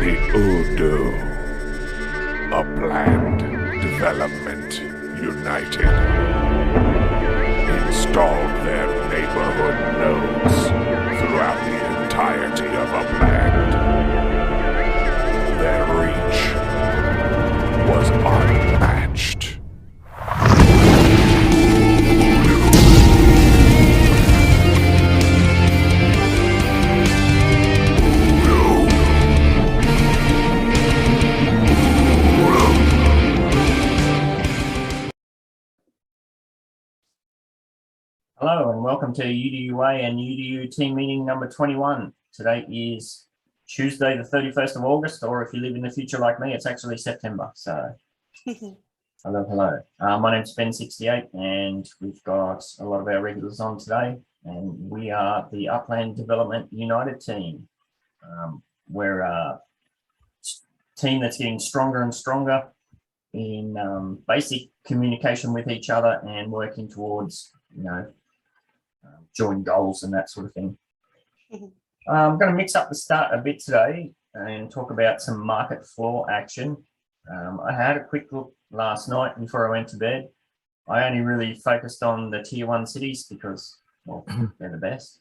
The UDU, Upland Development United, installed their neighborhood nodes throughout the entirety of Upland. Their reach was unmatched. Hello and welcome to UDUA and UDU team meeting number 21. Today is Tuesday the 31st of August, or if you live in the future like me, it's actually September. So hello. My name's Ben68 and we've got a lot of our regulars on today, and we are the Upland Development United Team. We're a team that's getting stronger and stronger in basic communication with each other and working towards, joint goals and that sort of thing. I'm going to mix up the start a bit today and talk about some market floor action. I had a quick look last night before I went to bed. I only really focused on the tier 1 cities because, well, they're the best.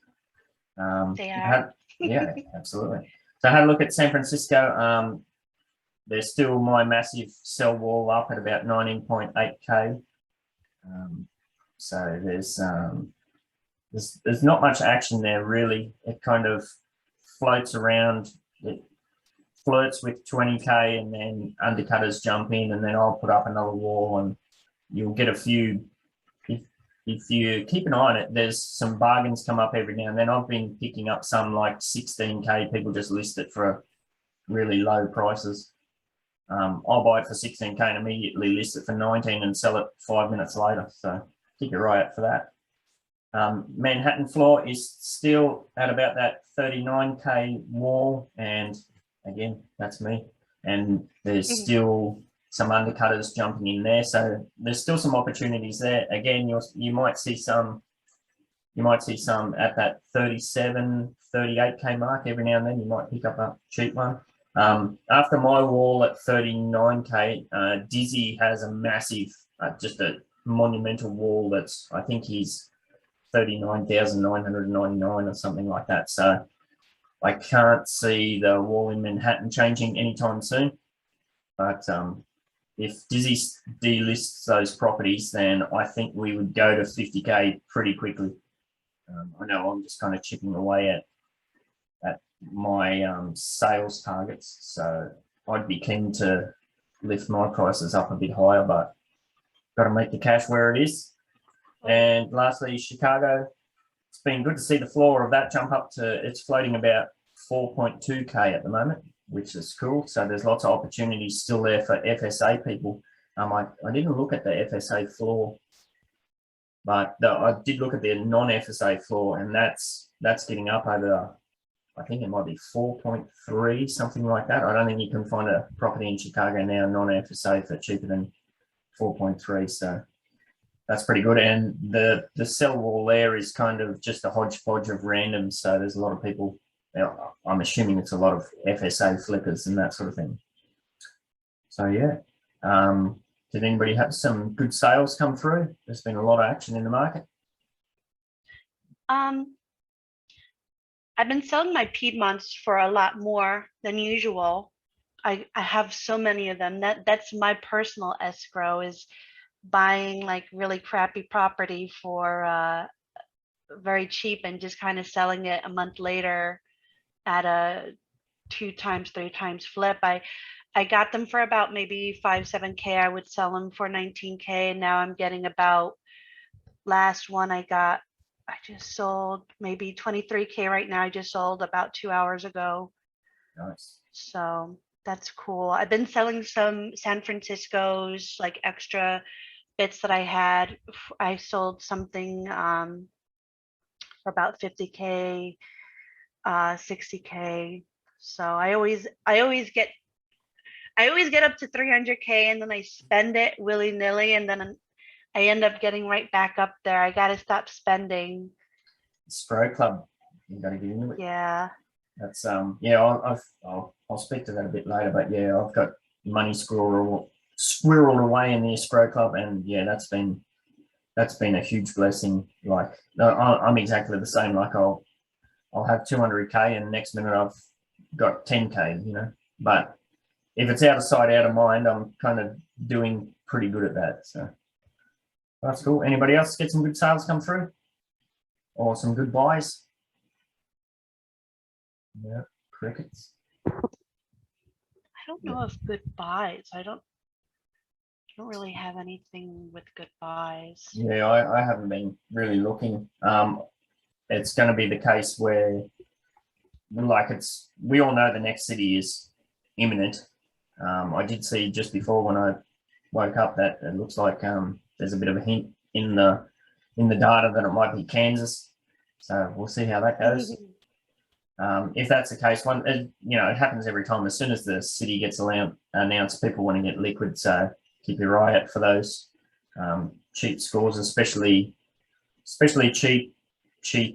They are. Yeah, absolutely. So I had a look at San Francisco. There's still my massive cell wall up at about 19.8K. So there's not much action there really. It kind of floats around. It flirts with 20K and then undercutters jump in, and then I'll put up another wall and you'll get a few. If you keep an eye on it, there's some bargains come up every now and then. I've been picking up some like 16K. People just list it for really low prices. I'll buy it for 16K and immediately list it for 19 and sell it 5 minutes later. So keep your eye out for that. Manhattan floor is still at about that 39K wall, and again, that's me. And there's still some undercutters jumping in there, so there's still some opportunities there. Again, you might see some at that 37, 38K mark every now and then. You might pick up a cheap one. After my wall at 39K, Dizzy has a massive, just a monumental wall that's, I think he's 39,999 or something like that. So I can't see the wall in Manhattan changing anytime soon. But if Dizzy delists those properties, then I think we would go to 50K pretty quickly. I know I'm just kind of chipping away at my sales targets, so I'd be keen to lift my prices up a bit higher, but got to make the cash where it is. And lastly, Chicago. It's been good to see the floor of that jump up to, it's floating about 4.2K at the moment, which is cool. So there's lots of opportunities still there for FSA people. I didn't look at the FSA floor, but I did look at the non-FSA floor, and that's getting up over, I think it might be 4.3, something like that. I don't think you can find a property in Chicago now non-FSA for cheaper than 4.3. So that's pretty good. And the cell wall there is kind of just a hodgepodge of random. So there's a lot of people, I'm assuming it's a lot of FSA flippers and that sort of thing. So yeah, did anybody have some good sales come through? There's been a lot of action in the market. I've been selling my Piedmonts for a lot more than usual. I have so many of them. That's my personal escrow, is buying like really crappy property for very cheap and just kind of selling it a month later at a 2 times 3 times flip. I got them for about maybe 5-7K. I would sell them for 19K, and now I'm getting about, last one I just sold maybe 23K right now. I just sold about 2 hours ago. Nice. So that's cool. I've been selling some San Francisco's like extra bits that I had. I sold something for about 50K, 60K. So I always get up to 300K, and then I spend it willy-nilly, and then I end up getting right back up there. I got to stop spending. Spro Club, you got to get into it. Yeah. That's yeah. I'll speak to that a bit later, but yeah, I've got money squirreled away in the escrow club, and yeah, that's been a huge blessing. Like I'm exactly the same. Like I'll have 200K, and the next minute I've got 10K. You know, but if it's out of sight, out of mind, I'm kind of doing pretty good at that. So that's cool. Anybody else get some good sales come through, or some good buys? Yeah, crickets. I don't know if good buys. I don't really have anything with good buys. Yeah, I haven't been really looking. It's going to be the case where, like, we all know the next city is imminent. I did see just before when I woke up that it looks like there's a bit of a hint in the data that it might be Kansas. So we'll see how that goes. If that's the case, it happens every time. As soon as the city gets announced, people want to get liquid. So keep your eye out for those cheap scores, especially cheap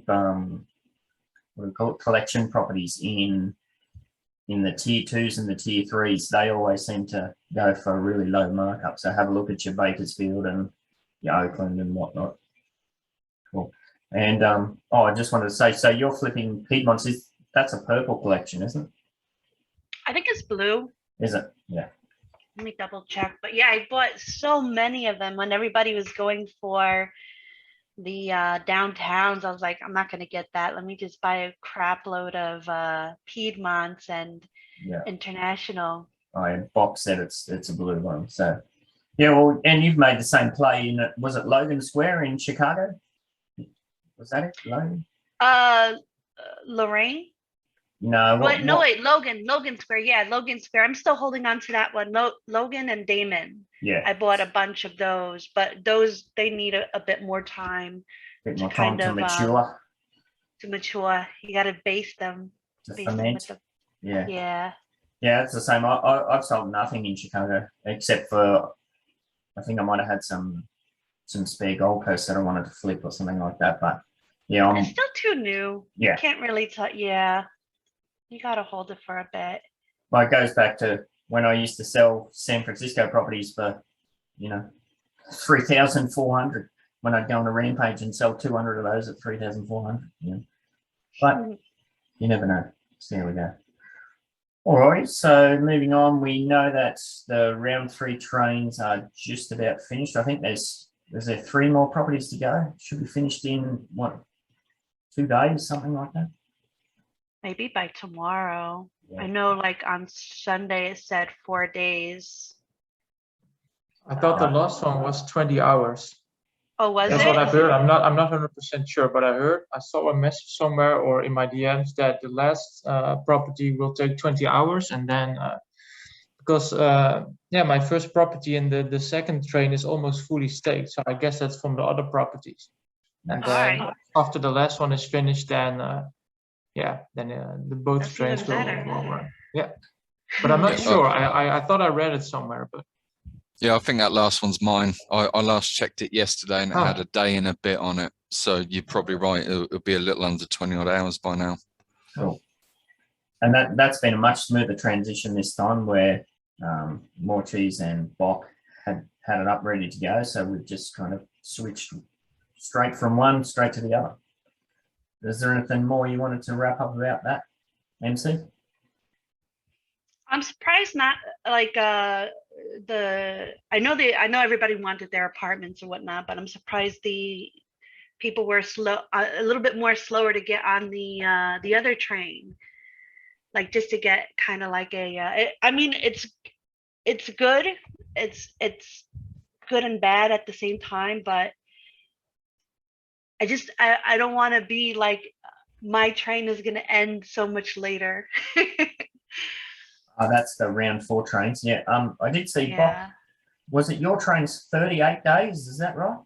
what do we call it, collection properties in the tier 2s and the tier 3s. They always seem to go for a really low markup. So have a look at your Bakersfield and your Oakland and whatnot. Cool. And I just wanted to say, so you're flipping Piedmonts. That's a purple collection, isn't it? I think it's blue. Is it? Yeah. Let me double check. But yeah, I bought so many of them when everybody was going for the downtowns. I was like, I'm not going to get that. Let me just buy a crap load of Piedmonts and International. Box said it's a blue one. So yeah, well, and you've made the same play in it. Was it Logan Square in Chicago? Was that it, Logan? Lorraine? No. Wait, Logan Square. Yeah, Logan Square. I'm still holding on to that one. Logan and Damon. Yeah. I bought a bunch of those, but they need a bit more time. A bit more time to mature. To mature. You got to base them. Yeah. Yeah, it's the same. I've sold nothing in Chicago except for, I think I might have had some spare Gold Coast that I wanted to flip or something like that. But yeah, it's still too new. Yeah. You can't really tell. Yeah. You got to hold it for a bit. Well, it goes back to when I used to sell San Francisco properties for, 3,400 when I'd go on a rampage and sell 200 of those at 3,400. Yeah. But you never know. So there we go. All right. So moving on, we know that the round 3 trains are just about finished. I think there's 3 more properties to go. Should be finished in 2 days, something like that. Maybe by tomorrow. Yeah. I know, like on Sunday it said 4 days. I thought the last one was 20 hours. Oh, was That's it? what I've heard. I'm not 100% sure, but I saw a message somewhere or in my DMs that the last property will take 20 hours, and then because my first property in the second train is almost fully staked, so I guess that's from the other properties. And then after the last one is finished, then the both That's trains even will better. run. Yeah, but I'm not sure. I thought I read it somewhere, but yeah, I think that last one's mine. I last checked it yesterday and it had a day and a bit on it. So you're probably right. It'll be a little under 20 odd hours by now. Cool. And that's been a much smoother transition this time, where More Cheese and Bock had it up ready to go. So we've just kind of switched straight from one straight to the other. Is there anything more you wanted to wrap up about that, MC? I'm surprised not like I know everybody wanted their apartments and whatnot, but I'm surprised the people were a little bit more slower to get on the other train, like just to get kind of like it's good, it's good and bad at the same time, but I don't want to be like my train is going to end so much later. That's the round 4 trains. Yeah. I did see Bock. Was it your train's 38 days? Is that right?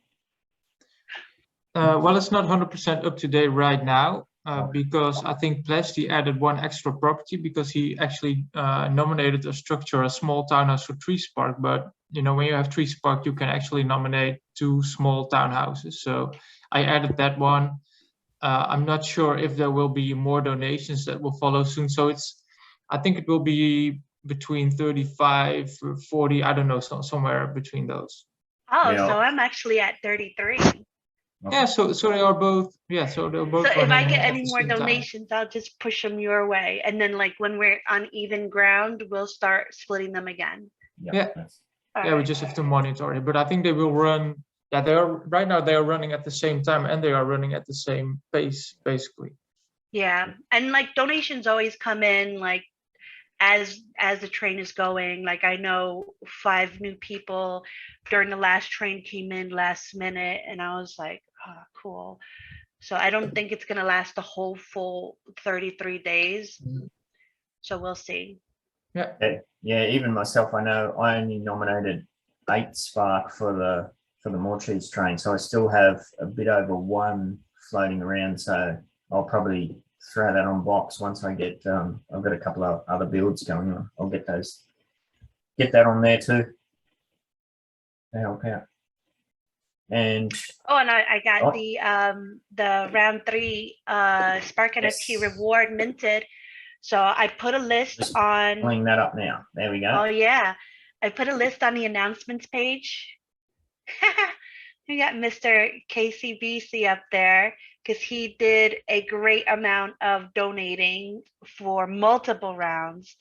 Well, it's not 100% up to date right now because I think Plesty added 1 extra property because he actually nominated a structure, a small townhouse for Tree Spark. But when you have Tree Spark, you can actually nominate 2 small townhouses. So I added that one. I'm not sure if there will be more donations that will follow soon. So I think it will be between 35 or 40. I don't know, somewhere between those. Oh, Yeah. so I'm actually at 33. Yeah, so they are both. Yeah, so they're both. So if I running get at any the more same time. donations, I'll just push them your way. And then like when we're on even ground, we'll start splitting them again. Yeah. that's- All Yeah, we right. just have to monitor it. But I think they will run. Yeah, they are right now. They are running at the same time, and they are running at the same pace, basically. Yeah. And like donations always come in like as the train is going. Like I know 5 new people during the last train came in last minute, and I was like, oh, cool. So I don't think it's gonna last the whole full 33 days. Mhm. So we'll see. Yeah. Yeah, even myself, I know I only nominated 8 Spark for the More Cheese train, so I still have a bit over 1 floating around. So I'll probably throw that on box once I get. I've got a couple of other builds going on. I'll get that on there too. To help out. And Oh, and I got Oh. the round 3 Spark NFT Yes. reward minted. So I put a list Just on. pulling that up now. There we go. Oh yeah, I put a list on the announcements page. We got Mr. KCBC up there because he did a great amount of donating for multiple rounds.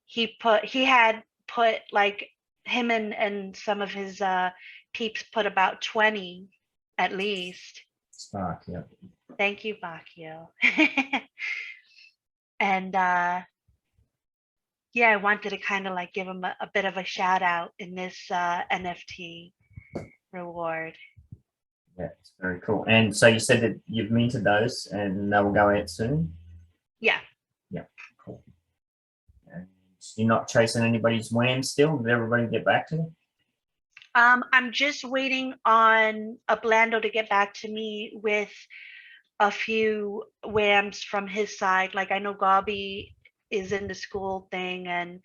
He had put like him and some of his peeps put about 20 at least. Spark, yeah. Thank you, Bakio. And yeah, I wanted to kind of like give him a bit of a shout out in this NFT reward. Yeah, it's very cool. And so you said that you've minted those and they will go out soon? Yeah. Yeah, cool. And you're not chasing anybody's wham still? Did everybody get back to you? I'm just waiting on Uplando to get back to me with a few whams from his side. Like I know Gobby is in the school thing, and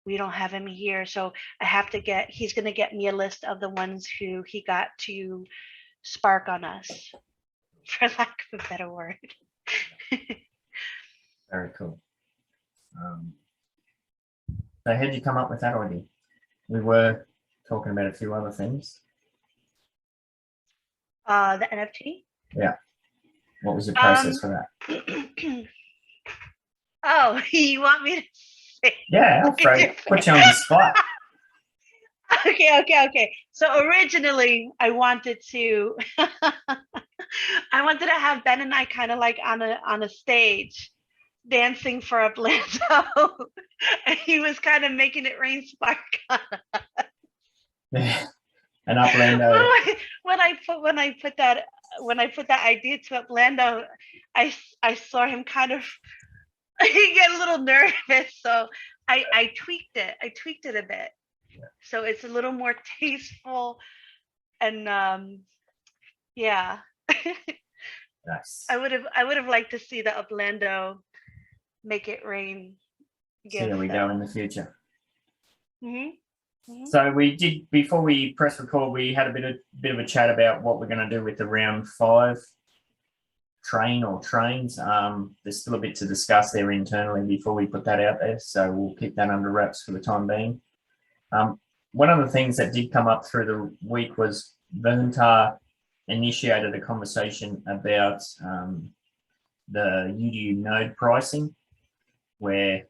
we don't have him here, so I have to he's going to get me a list of the ones who he got to spark on us, for lack of a better word. Very cool. So how'd you come up with that idea? We were talking about a few other things. The NFT? Yeah. What was your process for that? Oh, you want me to say? Yeah, I'll put you on the spot. Okay. So originally I wanted to have Ben and I kind of like on a stage dancing for Uplando. And he was kind of making it rain spark on us. Yeah. And Uplando. When I put that idea to Uplando, I saw him kind of he get a little nervous, so I tweaked it. I tweaked it a bit, so it's a little more tasteful, and yeah. Nice. I would have liked to see the Uplando make it rain. See how we go in the future. Mm-hmm. So we did, before we press record, we had a bit of a chat about what we're going to do with the round 5 train or trains. There's still a bit to discuss there internally before we put that out there, so we'll keep that under wraps for the time being. One of the things that did come up through the week was Verntar initiated a conversation about the UDU node pricing, where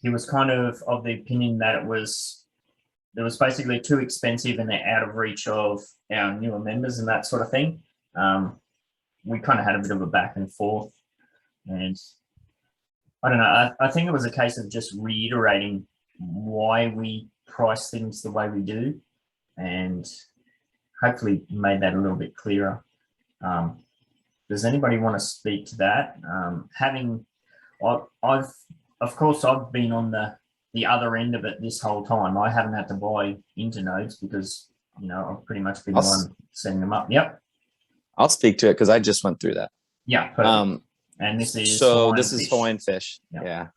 he was kind of the opinion that it was basically too expensive and out of reach of our newer members and that sort of thing. We kind of had a bit of a back and forth, and I don't know. I think it was a case of just reiterating why we price things the way we do, and hopefully made that a little bit clearer. Does anybody want to speak to that? Of course, I've been on the other end of it this whole time. I haven't had to buy internodes because, I've pretty much been the one setting them up. Yep. I'll speak to it because I just went through that. Yeah. Perfect. And this is Hawaiian fish. Yep. Yeah.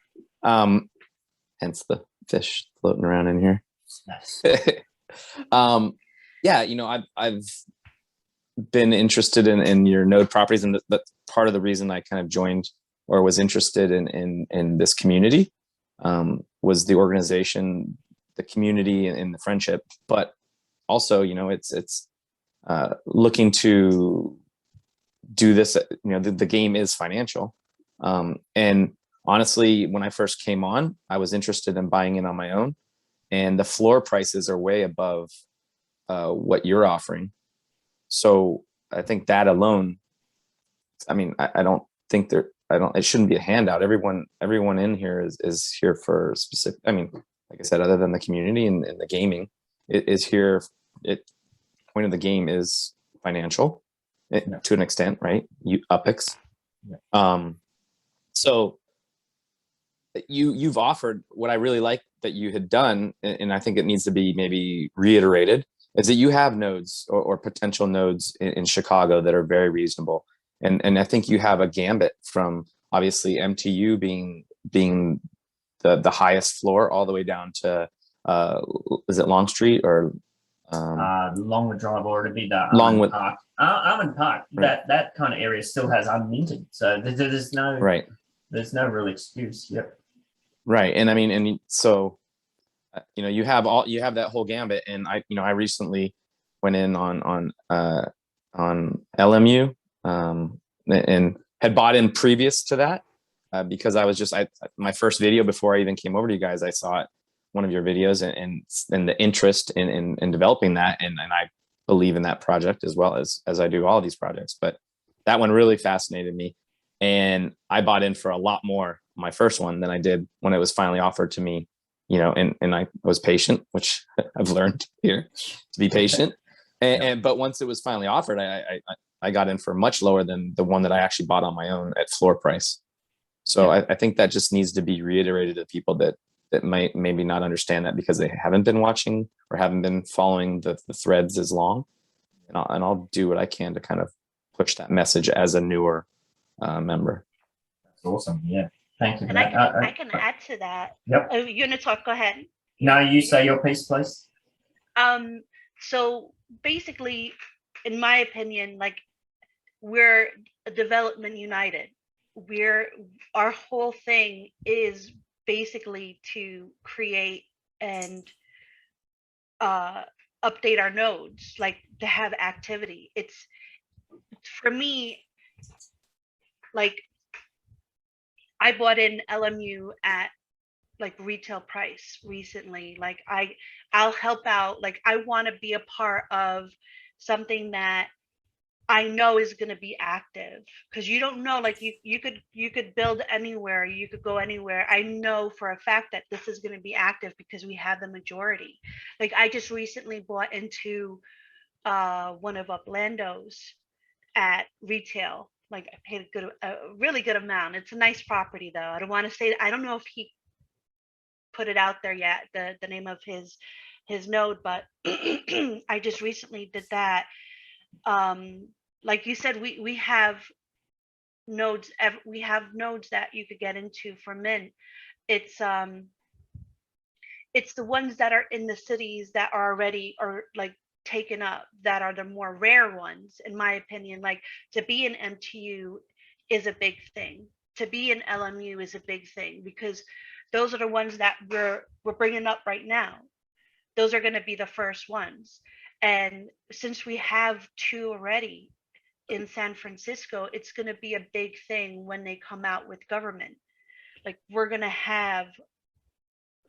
Hence the fish floating around in here. Nice. yeah, you know, I've been interested in your node properties, and that's part of the reason I kind of joined or was interested in this community, was the organization, the community, and the friendship. But also, you know, it's looking to do this. You know, the game is financial, and honestly, when I first came on, I was interested in buying in on my own, and the floor prices are way above what you're offering. So I think that alone, I mean, I don't think it shouldn't be a handout. Everyone in here is here for specific, I mean, like I said, other than the community and the gaming, it is here. Point of the game is financial to an extent, right? UPX. Yeah. So you've offered what I really like that you had done, and I think it needs to be maybe reiterated, is that you have nodes or potential nodes in Chicago that are very reasonable. And I think you have a gambit from obviously MTU being the highest floor all the way down to, is it Long Street or? Longwood Drive, or it'd be the Longwood Park. Almond Park, right. that kind of area still has unminted. So there's no, right. There's no real excuse. Yep. Right. And I mean, and so, you know, you have that whole gambit. And I recently went in on LMU, and had bought in previous to that, because I was my first video before I even came over to you guys, I saw it, one of your videos, and the interest in developing that. And I believe in that project as well as I do all of these projects, but that one really fascinated me. And I bought in for a lot more, my first one, than I did when it was finally offered to me, you know, and I was patient, which I've learned here to be patient. But once it was finally offered, I got in for much lower than the one that I actually bought on my own at floor price. So I think that just needs to be reiterated to people that might maybe not understand that because they haven't been watching or haven't been following the threads as long. And I'll do what I can to kind of push that message as a newer member. That's awesome. Yeah. Thank you. And I can add to that. Yep. You're gonna talk. Go ahead. No, you say your piece, please. So basically, in my opinion, like, we're a Development United. Our whole thing is basically to create and update our nodes, like to have activity. It's, for me, like, I bought in LMU at like retail price recently. Like I'll help out. Like, I want to be a part of something that I know is going to be active, because you don't know, like you could build anywhere, you could go anywhere. I know for a fact that this is going to be active because we have the majority. Like, I just recently bought into one of Uplando's at retail. Like, I paid a really good amount. It's a nice property though. I don't want to say, I don't know if he put it out there yet, the name of his node, but I just recently did that. Like you said, we have nodes. We have nodes that you could get into for mint. It's the ones that are in the cities that are already, or like taken up, that are the more rare ones, in my opinion. Like, to be an MTU is a big thing. To be an LMU is a big thing, because those are the ones that we're bringing up right now. Those are going to be the first ones. And since we have two already in San Francisco, it's going to be a big thing when they come out with government. Like, we're going to have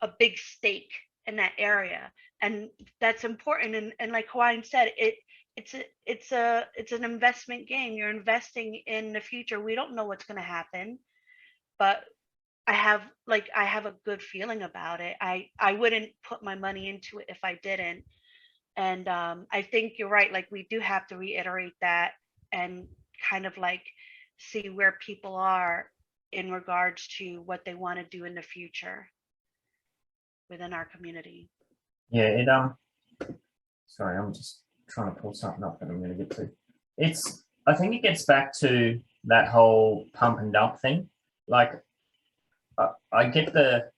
a big stake in that area, and that's important. And like Hawaiian said, it's an investment game. You're investing in the future. We don't know what's going to happen, but I have a good feeling about it. I wouldn't put my money into it if I didn't. And I think you're right. Like, we do have to reiterate that and kind of like see where people are in regards to what they want to do in the future within our community. Yeah, sorry, I'm just trying to pull something up that I'm going to get to. I think it gets back to that whole pump and dump thing. Like, I get the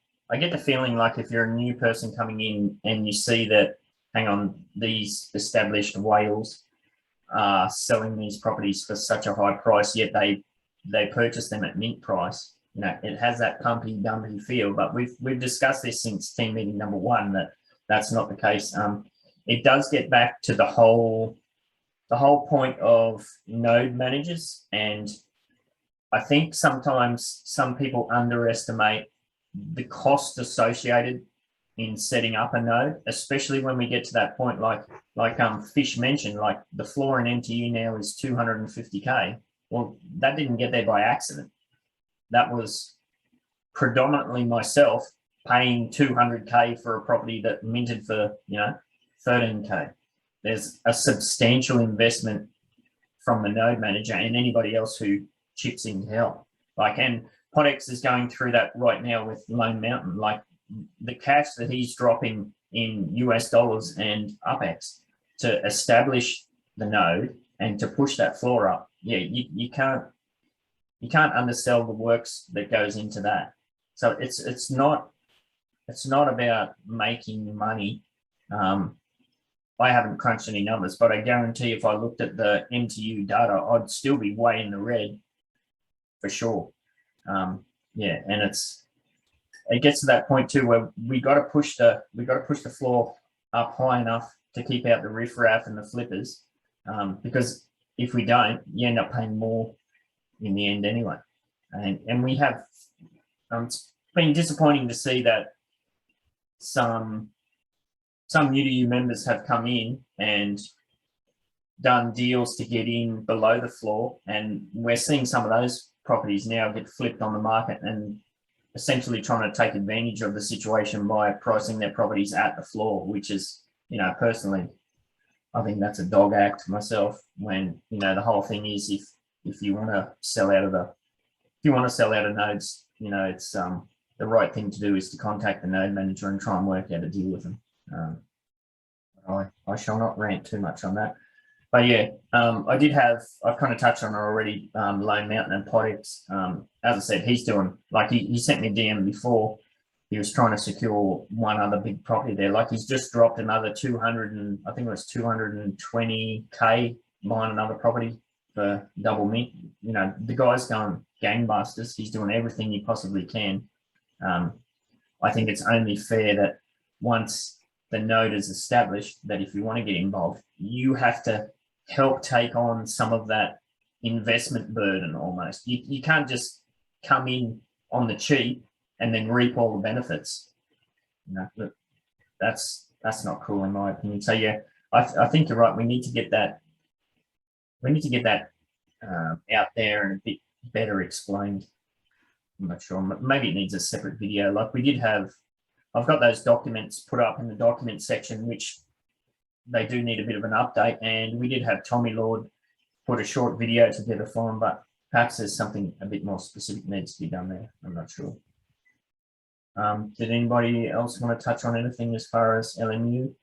feeling like if you're a new person coming in and you see that hang on, these established whales are selling these properties for such a high price, yet they purchase them at mint price. You know, it has that pumpy dumpy feel, but we've discussed this since team meeting number 1 that that's not the case. It does get back to the whole point of node managers, and I think sometimes some people underestimate the cost associated in setting up a node, especially when we get to that point, like Fish mentioned, like the floor in NTU now is 250K. Well, that didn't get there by accident. That was predominantly myself paying 200K for a property that minted for, 13K. There's a substantial investment from the node manager and anybody else who chips in to help. And Podex is going through that right now with Lone Mountain. Like the cash that he's dropping in US dollars and UpX to establish the node and to push that floor up. Yeah, you can't undersell the works that goes into that. So it's not about making money. I haven't crunched any numbers, but I guarantee if I looked at the MTU data, I'd still be way in the red for sure. Yeah, and it gets to that point too where we got to push the floor up high enough to keep out the riffraff and the flippers, because if we don't, you end up paying more in the end anyway. And we have it's been disappointing to see that some UDU members have come in and done deals to get in below the floor, and we're seeing some of those properties now get flipped on the market and essentially trying to take advantage of the situation by pricing their properties at the floor, which is, personally, I think that's a dog act myself. When the whole thing is if you want to sell out of nodes, it's the right thing to do is to contact the node manager and try and work out a deal with them. I shall not rant too much on that. But yeah, I've kind of touched on it already, Lone Mountain and Podex. As I said, he's doing, he sent me a DM before. He was trying to secure one other big property there. He's just dropped another 220K buying another property for double mint. The guy's going gangbusters. He's doing everything he possibly can. I think it's only fair that once the node is established, that if you want to get involved, you have to help take on some of that investment burden almost. You can't just come in on the cheap and then reap all the benefits. That's not cool in my opinion. So yeah, I think you're right. We need to get that out there and a bit better explained. I'm not sure. Maybe it needs a separate video. I've got those documents put up in the document section, which they do need a bit of an update. And we did have Tommy Lord put a short video together for them, but perhaps there's something a bit more specific needs to be done there. I'm not sure. Did anybody else want to touch on anything as far as LMU?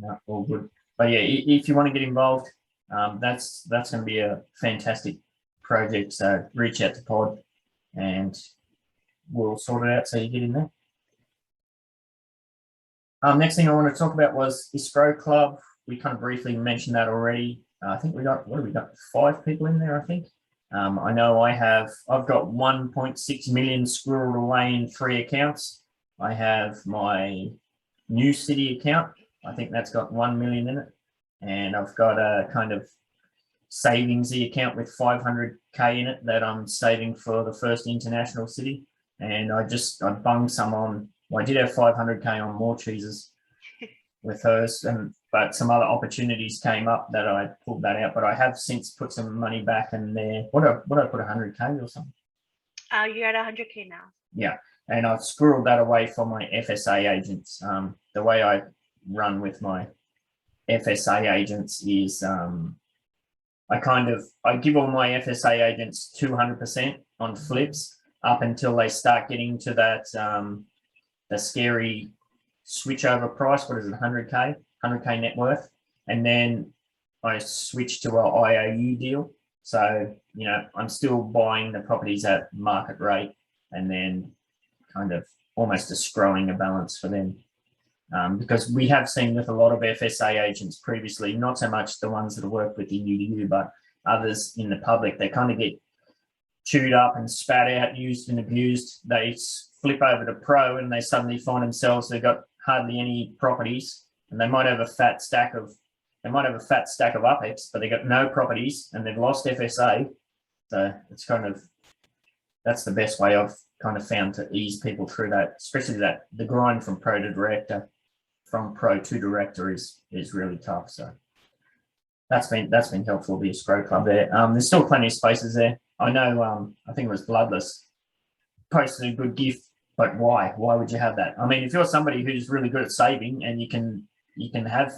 No, all good. But yeah, if you want to get involved, that's going to be a fantastic project. So reach out to Pod and we'll sort it out so you get in there. Next thing I want to talk about was Escrow Club. We kind of briefly mentioned that already. I think we got 5 people in there, I think. I know I've got 1.6 million squirreled away in 3 accounts. I have my new city account. I think that's got 1 million in it. And I've got a kind of savingsy account with 500K in it that I'm saving for the first international city. And I bunged some on. Well, I did have 500K on more cheeses with hers, but some other opportunities came up that I pulled that out. But I have since put some money back in there. What I put 100K or something? You're at 100K now. Yeah, and I've squirreled that away for my FSA agents. The way I run with my FSA agents is I give all my FSA agents 200% on flips up until they start getting to that the scary switchover price. What is it, 100K net worth? And then I switch to an IOU deal. So, I'm still buying the properties at market rate and then kind of almost escrowing a balance for them. because we have seen with a lot of FSA agents previously, not so much the ones that have worked with the UDU, but others in the public, they kind of get chewed up and spat out, used and abused. They flip over to pro and they suddenly find themselves, they've got hardly any properties, and they might have a fat stack of UPEX, but they got no properties and they've lost FSA. So it's kind of, that's the best way I've kind of found to ease people through that, especially that the grind from pro to director, from pro to director is really tough. So that's been helpful, the Escrow Club there. There's still plenty of spaces there. I know, I think it was Bloodless posted a good gift, but why would you have that? I mean, if you're somebody who's really good at saving and you can have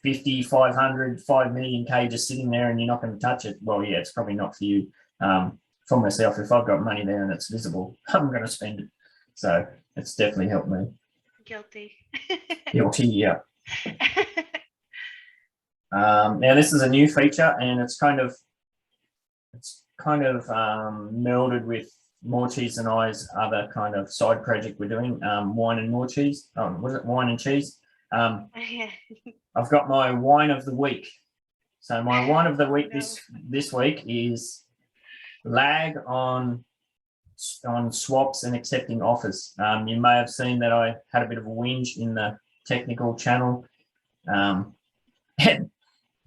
50, 500, 5 million K just sitting there and you're not going to touch it, well, yeah, it's probably not for you. For myself, if I've got money there and it's visible, I'm going to spend it. So it's definitely helped me. Guilty. Guilty, yeah. Now this is a new feature, and it's kind of melded with More Cheese Than I's other kind of side project we're doing, Wine and More Cheese. What is it? Wine and Cheese. I've got my wine of the week. So my wine of the week this week is lag on swaps and accepting offers. You may have seen that I had a bit of a whinge in the technical channel. And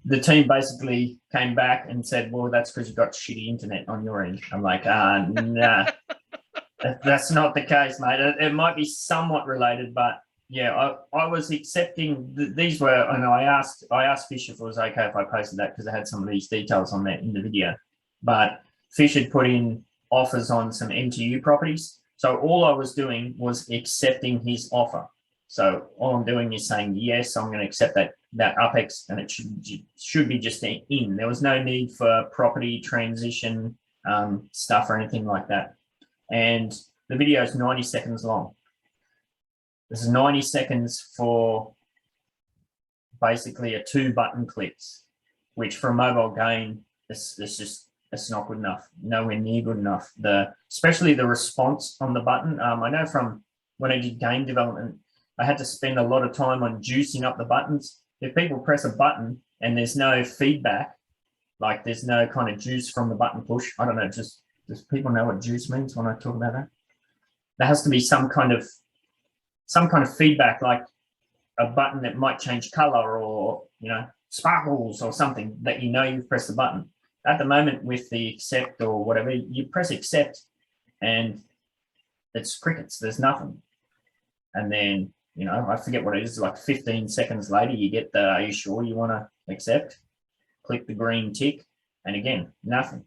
the team basically came back and said, well, that's because you've got shitty internet on your end. I'm like, nah, that's not the case, mate. It might be somewhat related, but yeah, I was accepting these were, and I asked Fish if it was okay if I posted that because I had some of these details on there in the video. But Fish had put in offers on some MTU properties. So all I was doing was accepting his offer. So all I'm doing is saying, yes, I'm going to accept that UPEX, and it should be just in. There was no need for property transition stuff or anything like that. And the video is 90 seconds long. This is 90 seconds for basically a 2-button clicks, which for a mobile game, it's not good enough, nowhere near good enough. Especially the response on the button. I know from when I did game development, I had to spend a lot of time on juicing up the buttons. If people press a button and there's no feedback, like there's no kind of juice from the button push, I don't know, does people know what juice means when I talk about that? There has to be some kind of feedback, like a button that might change color or, sparkles or something that you've pressed the button. At the moment with the accept or whatever, you press accept and it's crickets, there's nothing. And then, I forget what it is, like 15 seconds later, you get the, are you sure you want to accept? Click the green tick, and again, nothing.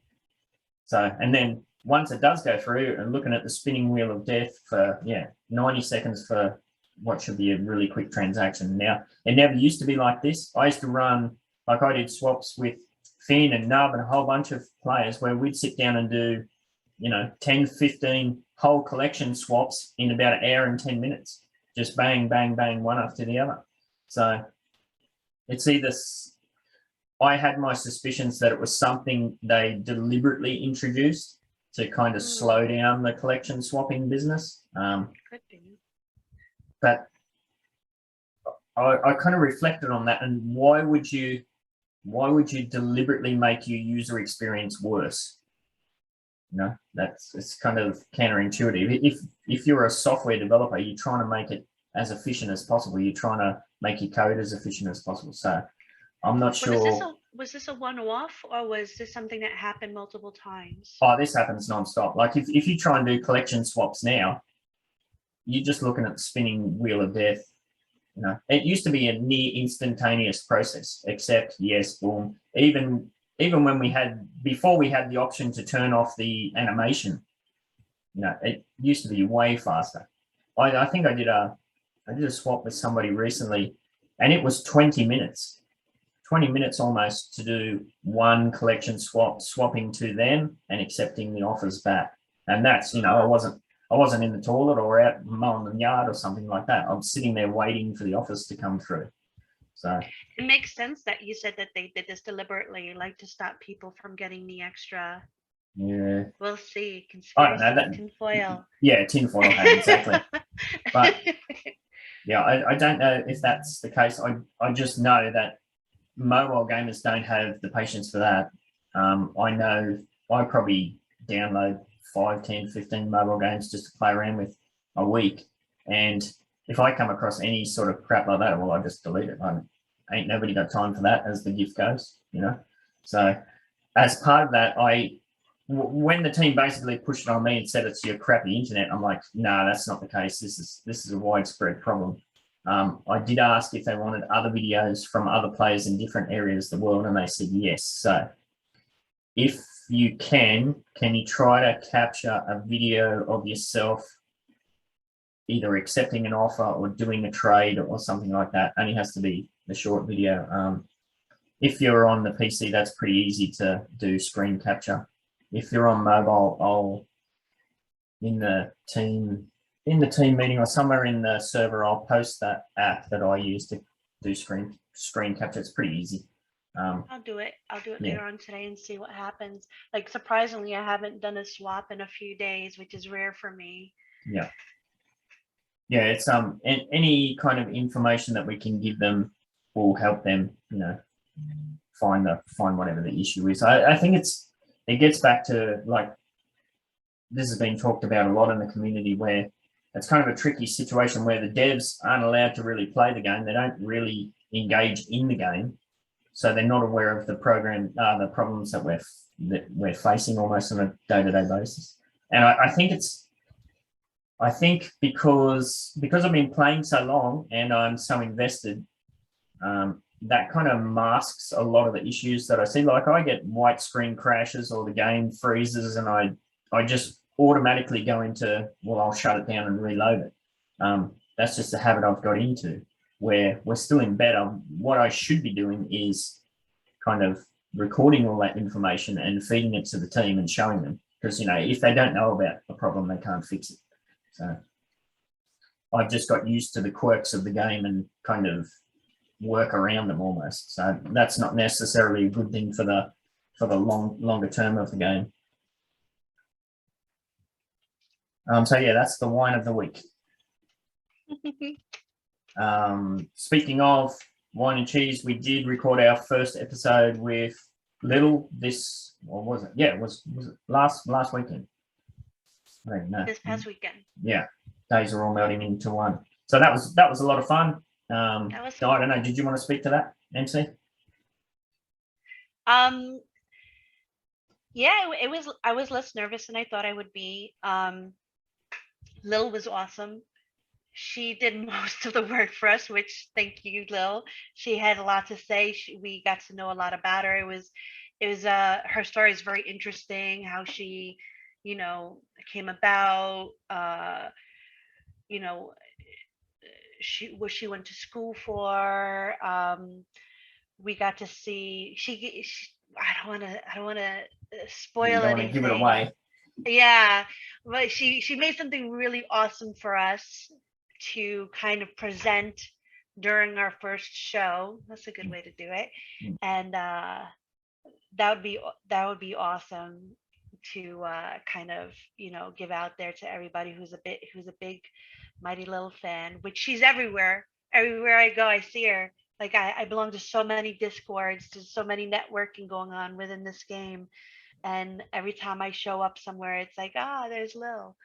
So, and then once it does go through and looking at the spinning wheel of death for, 90 seconds for what should be a really quick transaction. Now, it never used to be like this. I used to run, like I did swaps with Finn and Nub and a whole bunch of players where we'd sit down and do, 10, 15 whole collection swaps in about an hour and 10 minutes. Just bang, bang, bang, one after the other. So it's either, I had my suspicions that it was something they deliberately introduced to kind of slow down the collection swapping business. But I kind of reflected on that, and why would you deliberately make your user experience worse? It's kind of counterintuitive. If you're a software developer, you're trying to make it as efficient as possible. You're trying to make your code as efficient as possible. So I'm not sure. Was this a one-off, or was this something that happened multiple times? Oh, this happens nonstop. Like if you try and do collection swaps now, you're just looking at the spinning wheel of death. It used to be a near instantaneous process, except yes, boom. Even when before we had the option to turn off the animation, it used to be way faster. I think I did a swap with somebody recently, and it was 20 minutes almost to do one collection swap, swapping to them and accepting the offers back. And that's, I wasn't in the toilet or out mowing the yard or something like that. I was sitting there waiting for the offers to come through. So it makes sense that you said that they did this deliberately, like to stop people from getting the extra. Yeah. We'll see. I don't know, Tinfoil. Yeah, tinfoil hat, exactly. But Yeah, I don't know if that's the case. I just know that mobile gamers don't have the patience for that. I know I probably download 5, 10, 15 mobile games just to play around with a week. And if I come across any sort of crap like that, well, I just delete it. Ain't nobody got time for that, as the gift goes, you know? So as part of that, when the team basically pushed it on me and said it's your crappy internet, I'm like, no, that's not the case. This is a widespread problem. I did ask if they wanted other videos from other players in different areas of the world, and they said yes. So if you can you try to capture a video of yourself either accepting an offer or doing a trade or something like that? Only has to be a short video. If you're on the PC, that's pretty easy to do screen capture. If you're on mobile, in the team meeting or somewhere in the server, I'll post that app that I use to do screen capture. It's pretty easy. I'll do it later on today and see what happens. Like, surprisingly, I haven't done a swap in a few days, which is rare for me. Yeah, it's any kind of information that we can give them will help them, you know, find whatever the issue is. I think it gets back to, like, this has been talked about a lot in the community, where it's kind of a tricky situation where the devs aren't allowed to really play the game. They don't really engage in the game, so they're not aware of the problems that we're facing almost on a day-to-day basis. And I think because I've been playing so long and I'm so invested, that kind of masks a lot of the issues that I see. Like, I get white screen crashes or the game freezes, and I just automatically go into, well, I'll shut it down and reload it. That's just a habit I've got into, where we're still in beta. What I should be doing is kind of recording all that information and feeding it to the team and showing them, because, you know, if they don't know about a problem, they can't fix it. So I've just got used to the quirks of the game and kind of work around them almost. So that's not necessarily a good thing for the longer term of the game. So yeah, that's the wine of the week. Speaking of wine and cheese, we did record our first episode with Little this, or was it? Yeah, was it last weekend? I don't know. This past weekend. Yeah, days are all melting into one. So that was a lot of fun. I don't know. Did you want to speak to that, MC? Yeah, it was. I was less nervous than I thought I would be. Lil was awesome. She did most of the work for us, which, thank you, Lil. She had a lot to say. We got to know a lot about her. It was her story is very interesting. How she, you know, came about. You know, what she went to school for. We got to see. I don't want to spoil anything. Give it away. Yeah, but she made something really awesome for us to kind of present during our first show. That's a good way to do it. And that would be awesome to kind of, you know, give out there to everybody who's a big Mighty Lil fan, which she's everywhere. Everywhere I go, I see her. Like, I belong to so many Discords, to so many networking going on within this game. And every time I show up somewhere, it's like, there's Lil,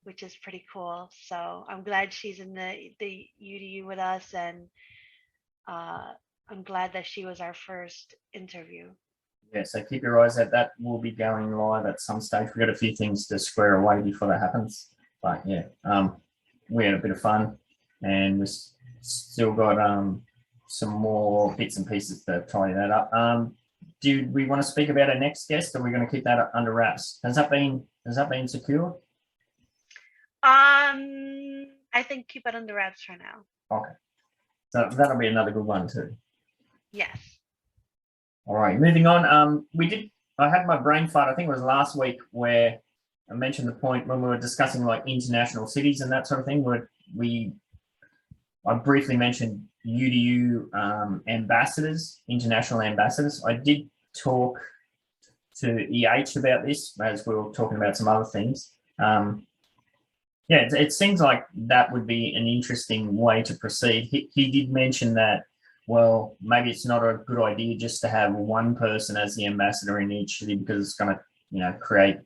which is pretty cool. So I'm glad she's in the UDU with us, and I'm glad that she was our first interview. Yeah, so keep your eyes out. That will be going live at some stage. We've got a few things to square away before that happens. But yeah, we had a bit of fun, and we've still got some more bits and pieces to tie that up. Do we want to speak about our next guest, or are we going to keep that under wraps? Has that been secured? I think keep it under wraps for now. Okay. So that'll be another good one too. Yes. All right, moving on. I had my brain fart, I think it was last week, where I mentioned the point when we were discussing like international cities and that sort of thing, where I briefly mentioned UDU ambassadors, international ambassadors. I did talk to EH about this as we were talking about some other things. Yeah, it seems like that would be an interesting way to proceed. He did mention that, well, maybe it's not a good idea just to have one person as the ambassador in each city because it's going to, you know, create,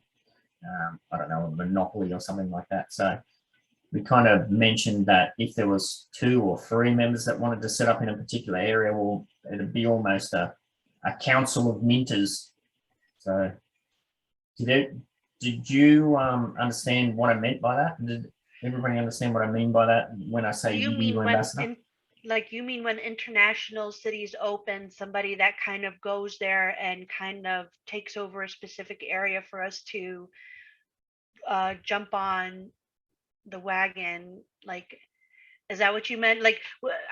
I don't know, a monopoly or something like that. So we kind of mentioned that if there was 2 or 3 members that wanted to set up in a particular area, well, it'd be almost a council of minters. So did you understand what I meant by that? Did everybody understand what I mean by that when I say Do you mean UDU when ambassador? you mean when international cities open, somebody that kind of goes there and kind of takes over a specific area for us to jump on the wagon? Like, is that what you meant? Like,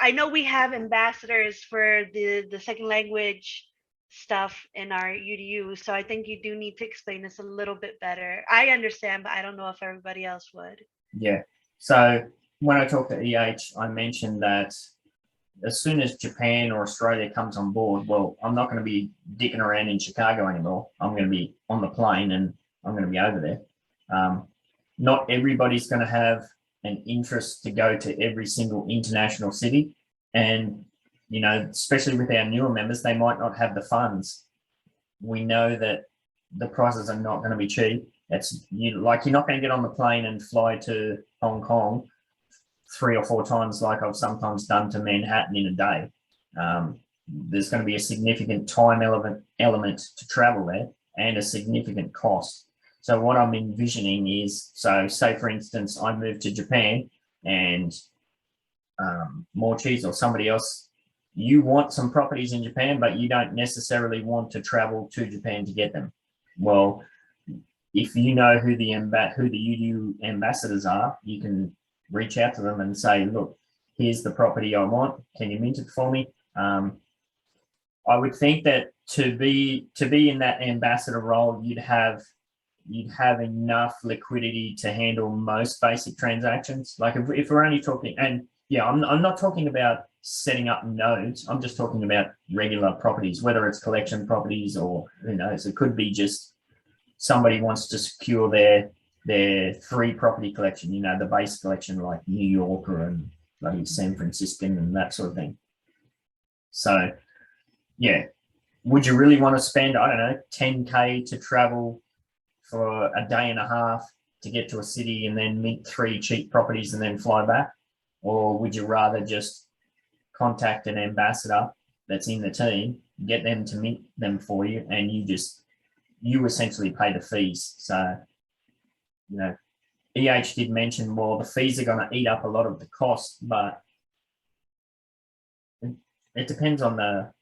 I know we have ambassadors for the second language stuff in our UDU, so I think you do need to explain this a little bit better. I understand, but I don't know if everybody else would. Yeah. So when I talked to EH, I mentioned that as soon as Japan or Australia comes on board, well, I'm not going to be dicking around in Chicago anymore. I'm going to be on the plane and I'm going to be over there. Not everybody's going to have an interest to go to every single international city. And, you know, especially with our newer members, they might not have the funds. We know that the prices are not going to be cheap. You're not going to get on the plane and fly to Hong Kong 3 or 4 times like I've sometimes done to Manhattan in a day. There's going to be a significant time element to travel there and a significant cost. So what I'm envisioning is, so say for instance, I move to Japan and More Cheese or somebody else, you want some properties in Japan, but you don't necessarily want to travel to Japan to get them. Well, if you know who the UDU ambassadors are, you can reach out to them and say, look, here's the property I want. Can you mint it for me? I would think that to be in that ambassador role, you'd have enough liquidity to handle most basic transactions. Like if we're only talking, and yeah, I'm not talking about setting up nodes. I'm just talking about regular properties, whether it's collection properties or who knows, it could be just somebody wants to secure their 3 property collection, you know, the base collection like New Yorker and bloody San Franciscan and that sort of thing. So yeah, would you really want to spend, I don't know, 10K to travel for a day and a half to get to a city and then meet 3 cheap properties and then fly back? Or would you rather just contact an ambassador that's in the team, get them to meet them for you, and you essentially pay the fees? So, you know, EH did mention, well, the fees are going to eat up a lot of the cost, but it depends on the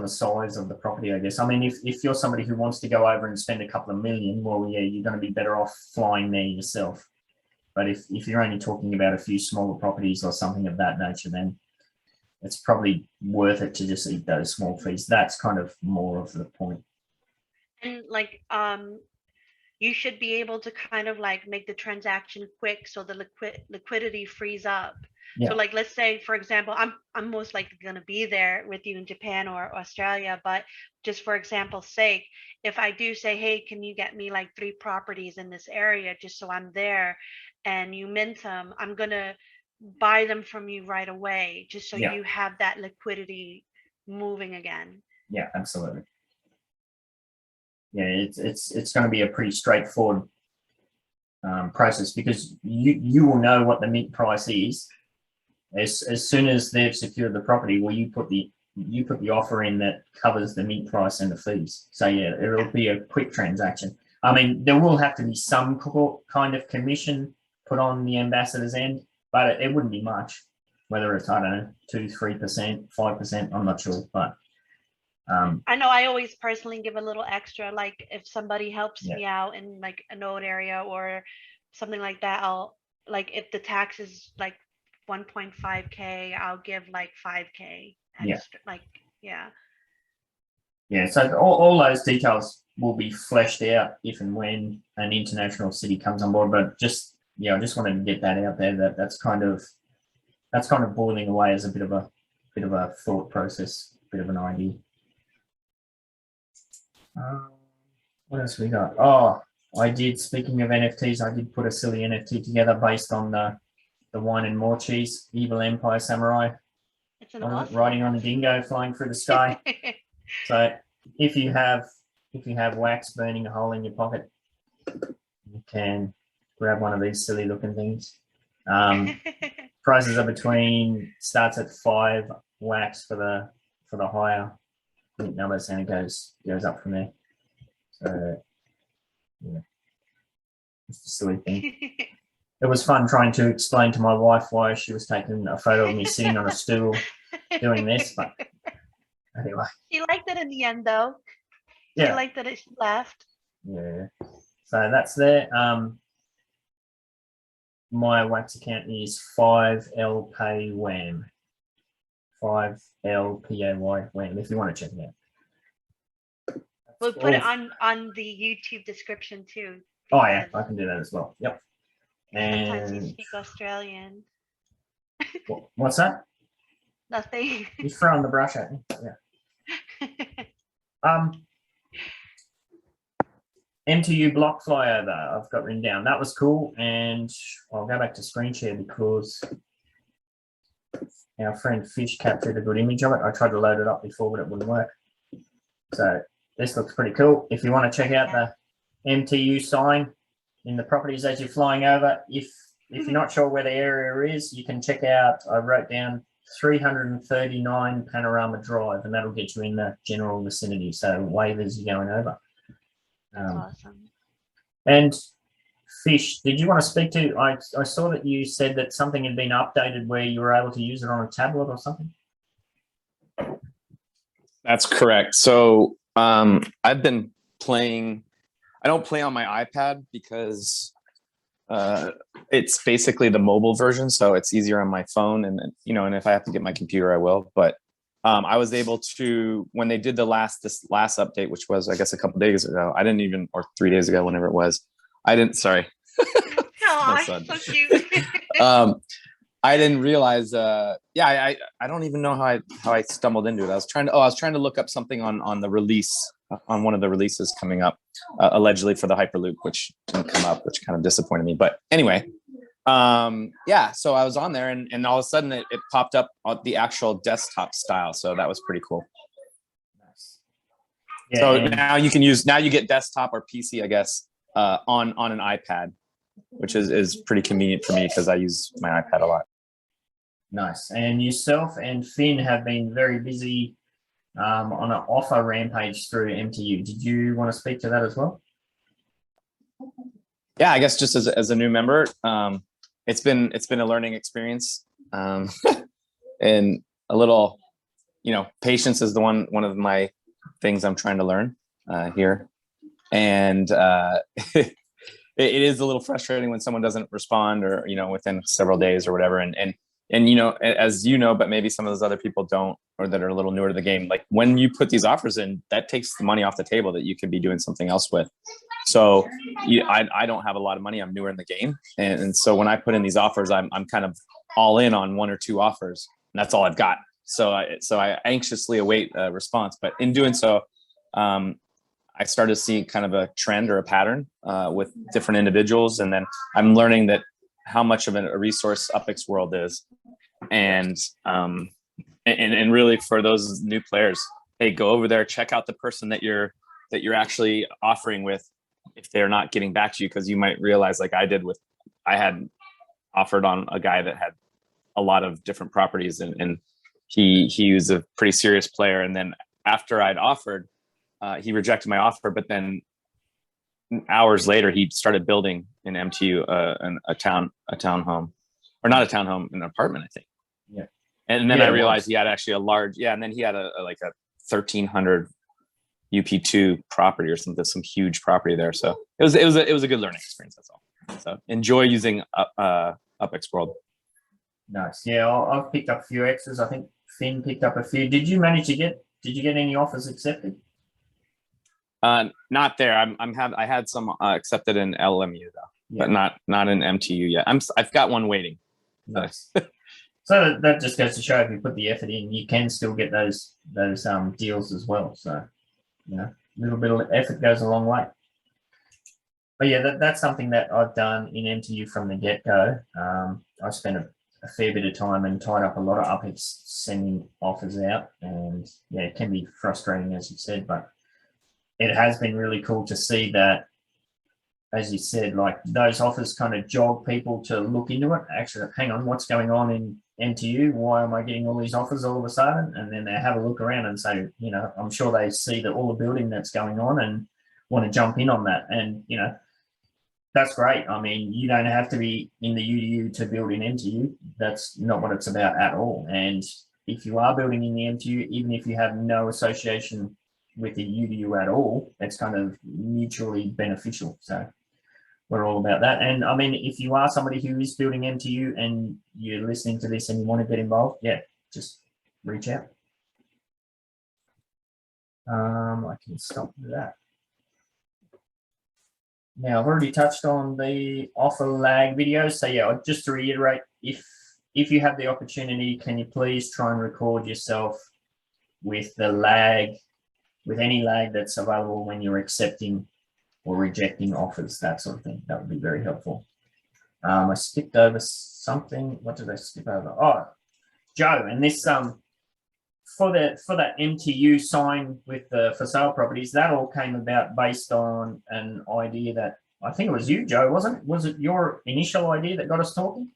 size of the property, I guess. I mean, if you're somebody who wants to go over and spend a couple of million, well, yeah, you're going to be better off flying there yourself. But if you're only talking about a few smaller properties or something of that nature, then it's probably worth it to just eat those small fees. That's kind of more of the point. And like, you should be able to kind of like make the transaction quick so the liquidity frees up. Yeah. So like, let's say, for example, I'm most likely going to be there with you in Japan or Australia, but just for example's sake, if I do say, hey, can you get me like 3 properties in this area just so I'm there, and you mint them, I'm going to buy them from you right away just so Yeah. you have that liquidity moving again. Yeah, absolutely. Yeah, it's going to be a pretty straightforward process because you will know what the mint price is as soon as they've secured the property. Well, you put the offer in that covers the mint price and the fees. So yeah, it'll be a quick transaction. I mean, there will have to be some kind of commission put on the ambassador's end, but it wouldn't be much. Whether it's, I don't know, 2-3%, 5%, I'm not sure, but. I know I always personally give a little extra, like if somebody helps Yeah. me out in like a node area or something like that, I'll like, if the tax is like 1.5K, I'll give like 5K extra. Yeah. Like, yeah. Yeah, so all those details will be fleshed out if and when an international city comes on board. But just, yeah, I just wanted to get that out there. That's kind of boiling away as a bit of a thought process, bit of an idea. What else we got? Oh, I did, speaking of NFTs, I did put a silly NFT together based on the wine and more cheese, Evil Empire Samurai, It's an awesome riding on a dingo flying through the sky. So if you have wax burning a hole in your pocket, you can grab one of these silly looking things. Prices are starts at 5 wax for the higher numbers, and it goes up from there. So yeah, it's a silly thing. It was fun trying to explain to my wife why she was taking a photo of me sitting on a stool doing this, but anyway. She liked it in the end, though. She Yeah. liked that she laughed. Yeah. So that's there. My wax account is 5LPaywham. 5LPAY Wham, if you want to check it out. We'll put it on the YouTube description too. Oh yeah, I can do that as well. Yep. Sometimes you And speak Australian. what's that? Nothing. You're throwing the brush at me. Yeah. MTU block flyover, I've got written down. That was cool, and I'll go back to screen share because our friend Fish captured a good image of it. I tried to load it up before, but it wouldn't work. So this looks pretty cool. If you want to check out the MTU sign in the properties as you're flying over, if you're not sure where the area is, you can check out, I wrote down 339 Panorama Drive, and that'll get you in the general vicinity. So wave as you're going over. That's awesome. And Fish, did you want to speak to, I saw that you said that something had been updated where you were able to use it on a tablet or something? That's correct. So I've been playing, I don't play on my iPad because it's basically the mobile version. So it's easier on my phone, and and if I have to get my computer, I will. But I was able to, when they did this last update, which was, I guess, a couple days ago, or 3 days ago, whenever it was, sorry. Oh, so cute. I didn't realize, I don't even know how I stumbled into it. I was trying to look up something on the release, on one of the releases coming up, allegedly for the Hyperloop, which didn't come up, which kind of disappointed me. But anyway, so I was on there, and all of a sudden it popped up on the actual desktop style. So that was pretty cool. Nice. Yeah, so now you get desktop or PC, I guess, on an iPad, which is pretty convenient for me because I use my iPad a lot. Nice. And yourself and Finn have been very busy on an offer rampage through MTU. Did you want to speak to that as well? Yeah, I guess just as a new member, it's been a learning experience, and a little, patience is one of my things I'm trying to learn here, and it is a little frustrating when someone doesn't respond, or within several days or whatever, and as but maybe some of those other people don't, or that are a little newer to the game. Like when you put these offers in, that takes the money off the table that you could be doing something else with. So I don't have a lot of money. I'm newer in the game, and so when I put in these offers, I'm kind of all in on 1 or 2 offers, and that's all I've got. So I anxiously await a response. But in doing so, I started seeing kind of a trend or a pattern with different individuals, and then I'm learning that how much of a resource UpX World is, and really for those new players, hey, go over there, check out the person that you're actually offering with, if they're not getting back to you, because you might realize, like I did I had offered on a guy that had a lot of different properties, and he was a pretty serious player, and then after I'd offered, he rejected my offer, but then hours later he started building in MTU a townhome, or not a townhome, an apartment, I think. Yeah. And then I realized he had actually a large, and then he had a 1,300 UP2 property or something, some huge property there. So it was a good learning experience. That's all. So enjoy using UpX World. Nice. Yeah, I've picked up a few extras. I think Finn picked up a few. Did you get any offers accepted? Not there. I had some accepted in LMU though, but not in MTU yet. I've got one waiting. Nice. So that just goes to show, if you put the effort in, you can still get those deals as well. So a little bit of effort goes a long way. But yeah, that's something that I've done in MTU from the get-go. I spent a fair bit of time and tied up a lot of UPEX sending offers out, and yeah, it can be frustrating, as you said, but it has been really cool to see that, as you said, like those offers kind of jog people to look into it. Actually, hang on, what's going on in MTU? Why am I getting all these offers all of a sudden? And then they have a look around and say, you know, I'm sure they see that all the building that's going on and want to jump in on that. And, you know, that's great. I mean, you don't have to be in the UDU to build in MTU. That's not what it's about at all. And if you are building in the MTU, even if you have no association with the UDU at all, it's kind of mutually beneficial. So we're all about that. And I mean, if you are somebody who is building MTU and you're listening to this and you want to get involved, yeah, just reach out. I can stop with that. Now, I've already touched on the offer lag videos. So yeah, just to reiterate, if you have the opportunity, can you please try and record yourself with the lag, with any lag that's available when you're accepting or rejecting offers, that sort of thing. That would be very helpful. I skipped over something. What did I skip over? Oh, Joe, and this for that MTU sign with the for sale properties, that all came about based on an idea that I think it was you, Joe, wasn't it? Was it your initial idea that got us talking?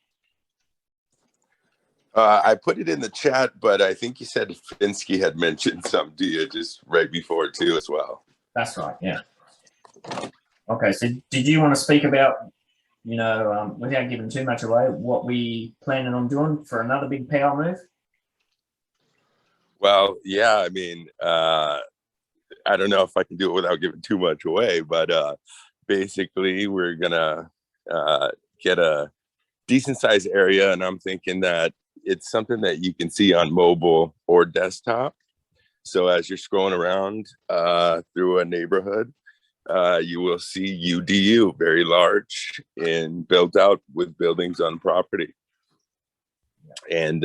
I put it in the chat, but I think you said Finsky had mentioned something to you just right before too as well. That's right, yeah. Okay, so did you want to speak about, you know, without giving too much away, what we planning on doing for another big power move? Well, yeah, I mean, I don't know if I can do it without giving too much away, but basically we're gonna get a decent sized area, and I'm thinking that it's something that you can see on mobile or desktop. So as you're scrolling around through a neighborhood, you will see UDU very large and built out with buildings on property, and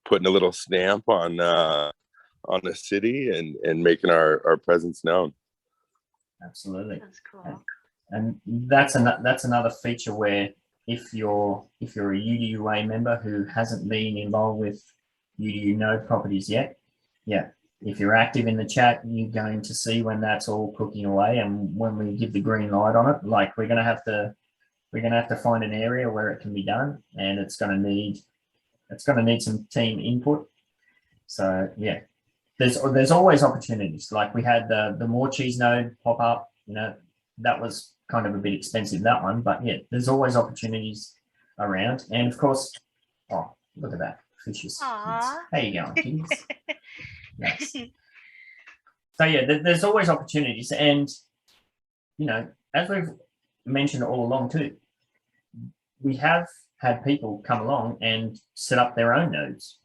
putting a little stamp on the city and making our presence known. Absolutely. That's cool. And that's another feature where if you're a UDUA member who hasn't been involved with UDU node properties yet, yeah, if you're active in the chat, you're going to see when that's all cooking away, and when we give the green light on it, like we're gonna have to find an area where it can be done, and it's gonna need some team input. So yeah, there's always opportunities. Like we had the more cheese node pop up, you know, that was kind of a bit expensive, that one, but yeah, there's always opportunities around. And of course, oh, look at that, fishes. Aww. How you going, kids? Nice. So yeah, there's always opportunities, and you know, as we've mentioned all along too, we have had people come along and set up their own nodes.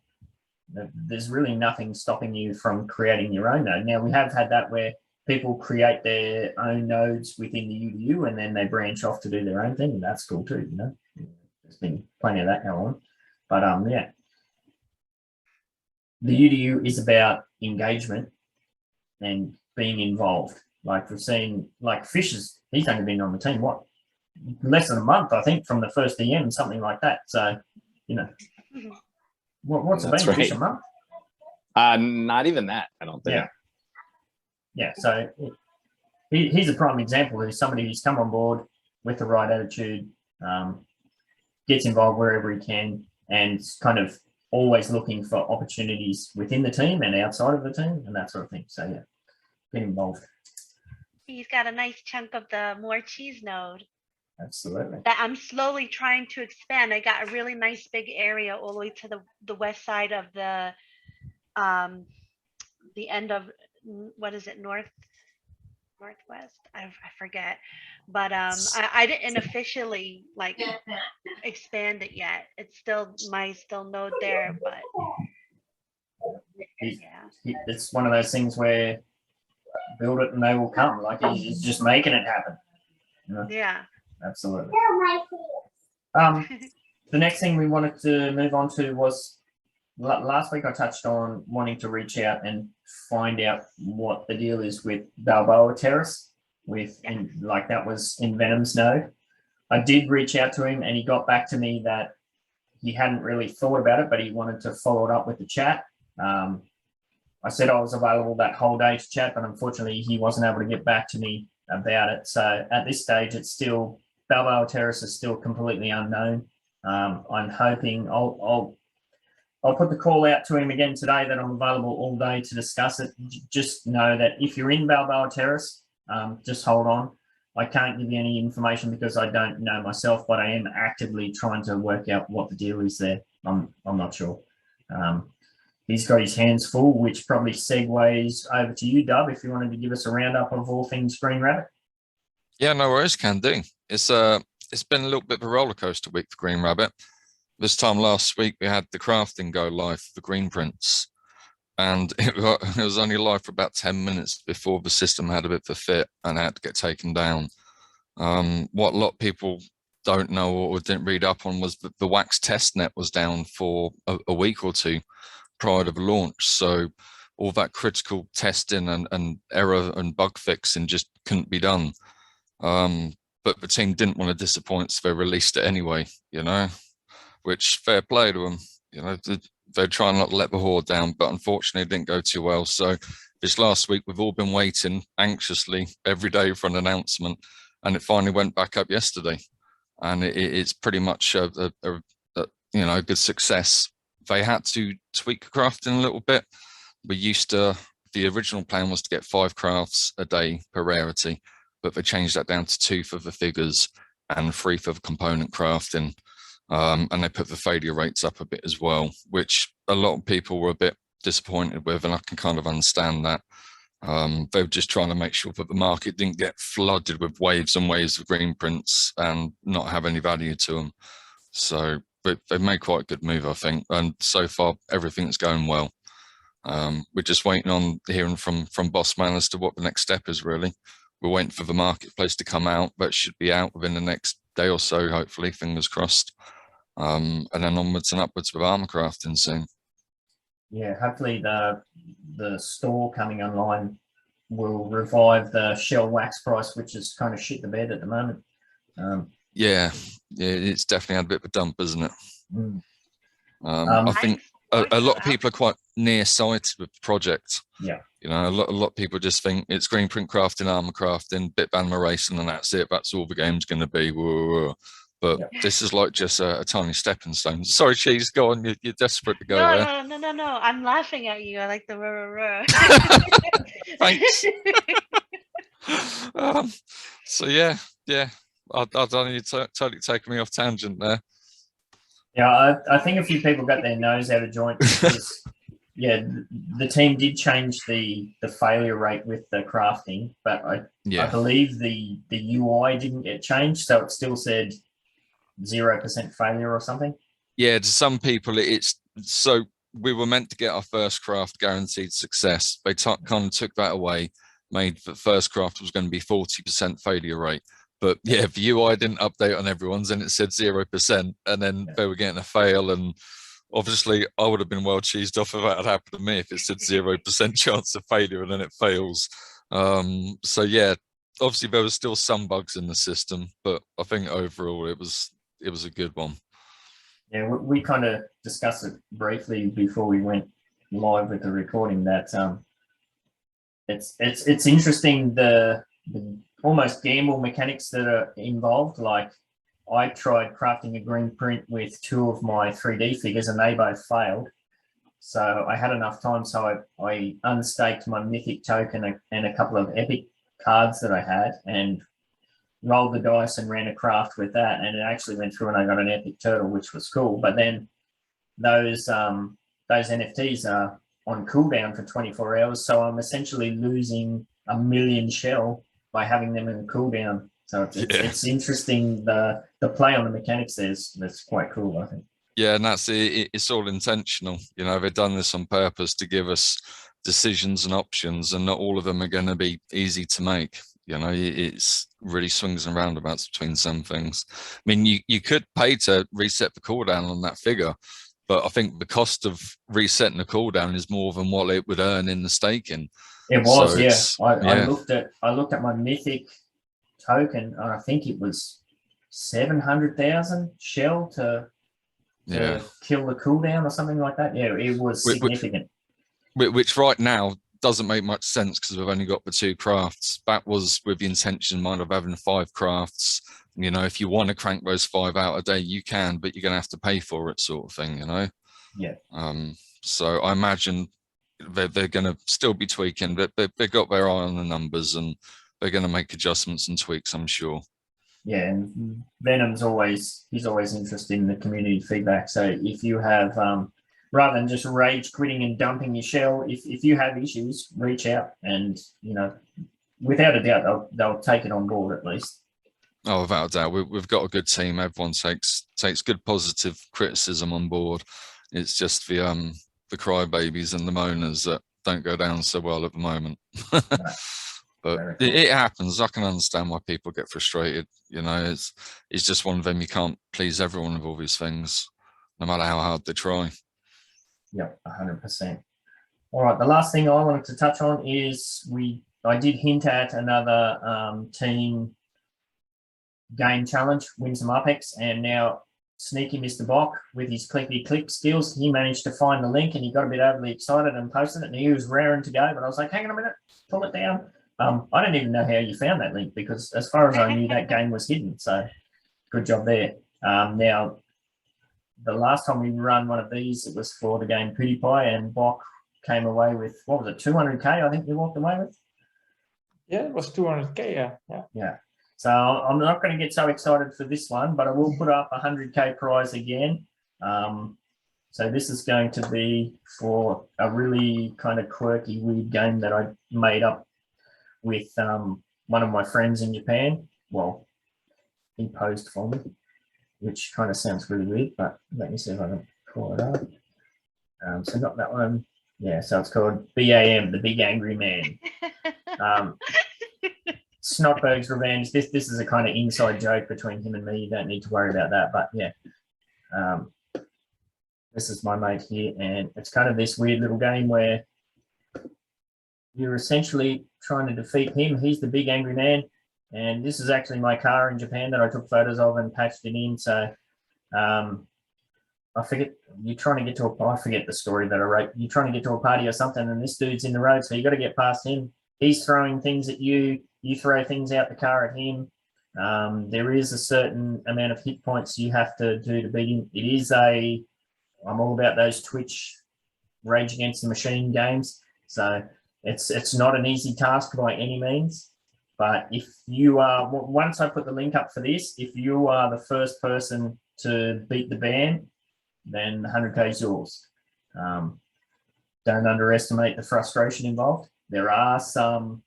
There's really nothing stopping you from creating your own node. Now, we have had that where people create their own nodes within the UDU and then they branch off to do their own thing, and that's cool too, you know. There's been plenty of that going on. But yeah, the UDU is about engagement and being involved. Like we've seen, like Fisher's, he's only been on the team, what, less than a month, I think, from the first DM, something like that. So, you know, what's it been, Right. Fish, a month? Not even that, I don't think. Yeah. Yeah, so he's a prime example of somebody who's come on board with the right attitude, gets involved wherever he can, and kind of always looking for opportunities within the team and outside of the team and that sort of thing. So yeah, get involved. He's got a nice chunk of the more cheese node Absolutely. that I'm slowly trying to expand. I got a really nice big area all the way to the west side of the end of, what is it, northwest? I forget, but I didn't officially like expand it yet. It's still my node there, but yeah, It's one of those things where build it and they will come. Like he's just making it happen. You know? Yeah. Absolutely. The next thing we wanted to move on to was last week I touched on wanting to reach out and find out what the deal is with Balboa Terrace. like that was in Venom's node. I did reach out to him and he got back to me that he hadn't really thought about it, but he wanted to follow it up with the chat. I said I was available that whole day to chat, but unfortunately he wasn't able to get back to me about it. So at this stage, it's still, Balboa Terrace is still completely unknown. I'm hoping I'll put the call out to him again today that I'm available all day to discuss it. Just know that if you're in Balboa Terrace, just hold on. I can't give you any information because I don't know myself, but I am actively trying to work out what the deal is there. I'm not sure. He's got his hands full, which probably segues over to you, Dub, if you wanted to give us a roundup of all things Green Rabbit. Yeah, no worries, can do. It's been a little bit of a roller coaster week for Green Rabbit. This time last week, we had the crafting go live for the green prints, and it was only live for about 10 minutes before the system had a bit of a fit and had to get taken down. What a lot of people don't know or didn't read up on was that the wax test net was down for a week or two prior to the launch. So all that critical testing and error and bug fixing just couldn't be done. But the team didn't want to disappoint, so they released it anyway, you know, which fair play to them. You know, they're trying not to let the horde down, but unfortunately it didn't go too well. So this last week, we've all been waiting anxiously every day for an announcement, and it finally went back up yesterday. And it's pretty much a you know, good success. They had to tweak crafting a little bit. The original plan was to get 5 crafts a day per rarity, but they changed that down to 2 for the figures and 3 for the component crafting. And they put the failure rates up a bit as well, which a lot of people were a bit disappointed with, and I can kind of understand that. They were just trying to make sure that the market didn't get flooded with waves and waves of green prints and not have any value to them. So they've made quite a good move, I think, and so far everything's going well. We're just waiting on hearing from Boss Man as to what the next step is, really. We're waiting for the marketplace to come out, but it should be out within the next day or so, hopefully, fingers crossed. And then onwards and upwards with armor crafting soon. Yeah, hopefully the store coming online will revive the shell wax price, which is kind of shit the bed at the moment. Yeah, it's definitely had a bit of a dump, isn't it? I think a lot of people are quite nearsighted with the project. Yeah. You know, a lot of people just think it's green print crafting, armor crafting, bit banner racing, and that's it. That's all the game's going to be. Whoa. But this is like just a tiny stepping stone. Sorry, Cheese, go on. You're desperate to go there. No. I'm laughing at you. I like the rah. Thanks. So yeah. I don't know, you totally taking me off tangent there. Yeah, I think a few people got their nose out of joint because, yeah, the team did change the failure rate with the crafting, but I believe the UI didn't get changed, so it still said 0% failure or something. Yeah, to some people it's so we were meant to get our first craft guaranteed success. They kind of took that away, made the first craft was going to be 40% failure rate. But yeah, the UI didn't update on everyone's and it said 0%, and then they were getting a fail. And obviously I would have been well cheesed off if that had happened to me if it said 0% chance of failure and then it fails. So yeah, obviously there was still some bugs in the system, but I think overall it was a good one. Yeah, we kind of discussed it briefly before we went live with the recording that it's interesting the almost gamble mechanics that are involved. Like I tried crafting a green print with 2 of my 3D figures and they both failed. So I had enough time, so I unstaked my mythic token and a couple of epic cards that I had and rolled the dice and ran a craft with that, and it actually went through and I got an epic turtle, which was cool. But then those NFTs are on cooldown for 24 hours, so I'm essentially losing 1 million shell by having them in cooldown. So it's interesting the play on the mechanics there that's quite cool, I think. Yeah, and that's it's all intentional. You know, they've done this on purpose to give us decisions and options, and not all of them are going to be easy to make. You know, it's really swings and roundabouts between some things. I mean, you could pay to reset the cooldown on that figure, but I think the cost of resetting the cooldown is more than what it would earn in the staking. It was, So yeah. it's- I looked at my mythic token, and I think it was 700,000 shell to kill the cooldown or something like that. Yeah, it was significant. Which right now doesn't make much sense because we've only got the 2 crafts. That was with the intention in mind of having 5 crafts. You know, if you want to crank those 5 out a day, you can, but you're going to have to pay for it, sort of thing. You know. Yeah. So I imagine they're going to still be tweaking, but they got their eye on the numbers and they're going to make adjustments and tweaks, I'm sure. Yeah, and Venom's he's always interested in the community feedback. So if you have rather than just rage quitting and dumping your shell, if you have issues, reach out, and you know, without a doubt they'll take it on board at least. Oh, without a doubt, we've got a good team. Everyone takes good positive criticism on board. It's just the crybabies and the moaners that don't go down so well at the moment. But it happens. I can understand why people get frustrated. You know, it's just one of them. You can't please everyone with all these things, no matter how hard they try. Yeah, 100%. All right, the last thing I wanted to touch on is I did hint at another team game challenge, win some Apex, and now sneaky Mr. Bock with his clickety click skills, he managed to find the link and he got a bit overly excited and posted it, and he was raring to go. But I was like, hang on a minute, pull it down. I don't even know how you found that link, because as far as I knew, that game was hidden. So good job there. Now, the last time we run one of these, it was for the game PewDiePie, and Bock came away with, what was it, 200K, I think you walked away with? Yeah, it was 200K, yeah. So I'm not going to get so excited for this one, but I will put up a 100K prize again. So this is going to be for a really kind of quirky, weird game that I made up with one of my friends in Japan. Well, he posed for me, which kind of sounds really weird, but let me see if I can pull it up. So got that one. Yeah, so it's called BAM, the Big Angry Man. Snotberg's Revenge. This is a kind of inside joke between him and me. You don't need to worry about that, but yeah. This is my mate here, and it's kind of this weird little game where you're essentially trying to defeat him. He's the big angry man, and this is actually my car in Japan that I took photos of and patched it in. So I forget, you're trying to get to I forget the story that I wrote. You're trying to get to a party or something, and this dude's in the road, so you got to get past him. He's throwing things at you. You throw things out the car at him. There is a certain amount of hit points you have to do to beat him. It is I'm all about those Twitch Rage Against the Machine games. So it's not an easy task by any means. But if you are, once I put the link up for this, if you are the first person to beat the ban, then 100K is yours. Don't underestimate the frustration involved. There are some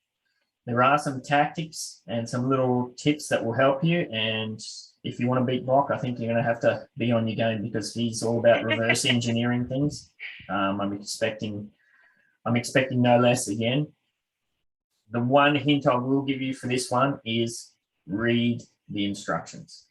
tactics and some little tips that will help you. And if you want to beat Bock, I think you're going to have to be on your game, because he's all about reverse engineering things. I'm expecting no less again. The one hint I will give you for this one is read the instructions.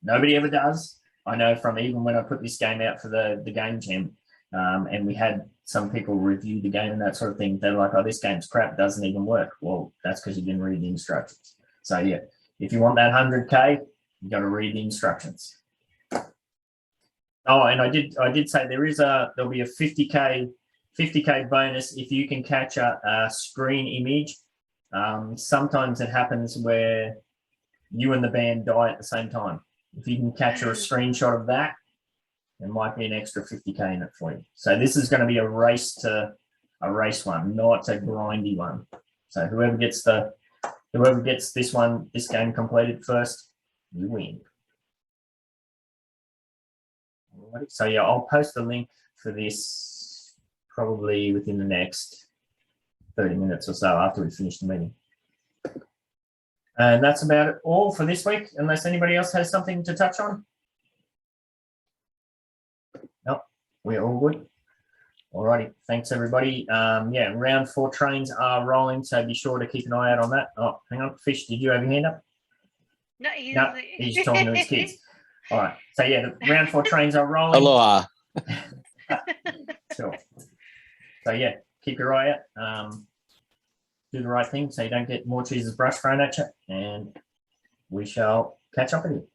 Nobody ever does. I know from even when I put this game out for the game jam, and we had some people review the game and that sort of thing. They're like, oh, this game's crap, doesn't even work. Well, that's because you didn't read the instructions. So yeah, if you want that 100K, you got to read the instructions. Oh, and I did say there'll be a 50K bonus if you can catch a screen image. Sometimes it happens where you and the band die at the same time. If you can capture a screenshot of that, there might be an extra 50K in it for you. So this is going to be a race one, not a grindy one. So whoever gets this game completed first, you win. So yeah, I'll post the link for this probably within the next 30 minutes or so after we finish the meeting. And that's about it all for this week, unless anybody else has something to touch on. Nope, we're all good. Alrighty, thanks everybody. Yeah, round 4 trains are rolling, so be sure to keep an eye out on that. Oh, hang on, Fish, did you have your hand up? No, he's talking to his kids. All right, so yeah, the round 4 trains are rolling. Aloha. Sure. So yeah, keep your eye out. do the right thing so you don't get more cheeses brush thrown at you, and we shall catch up with you.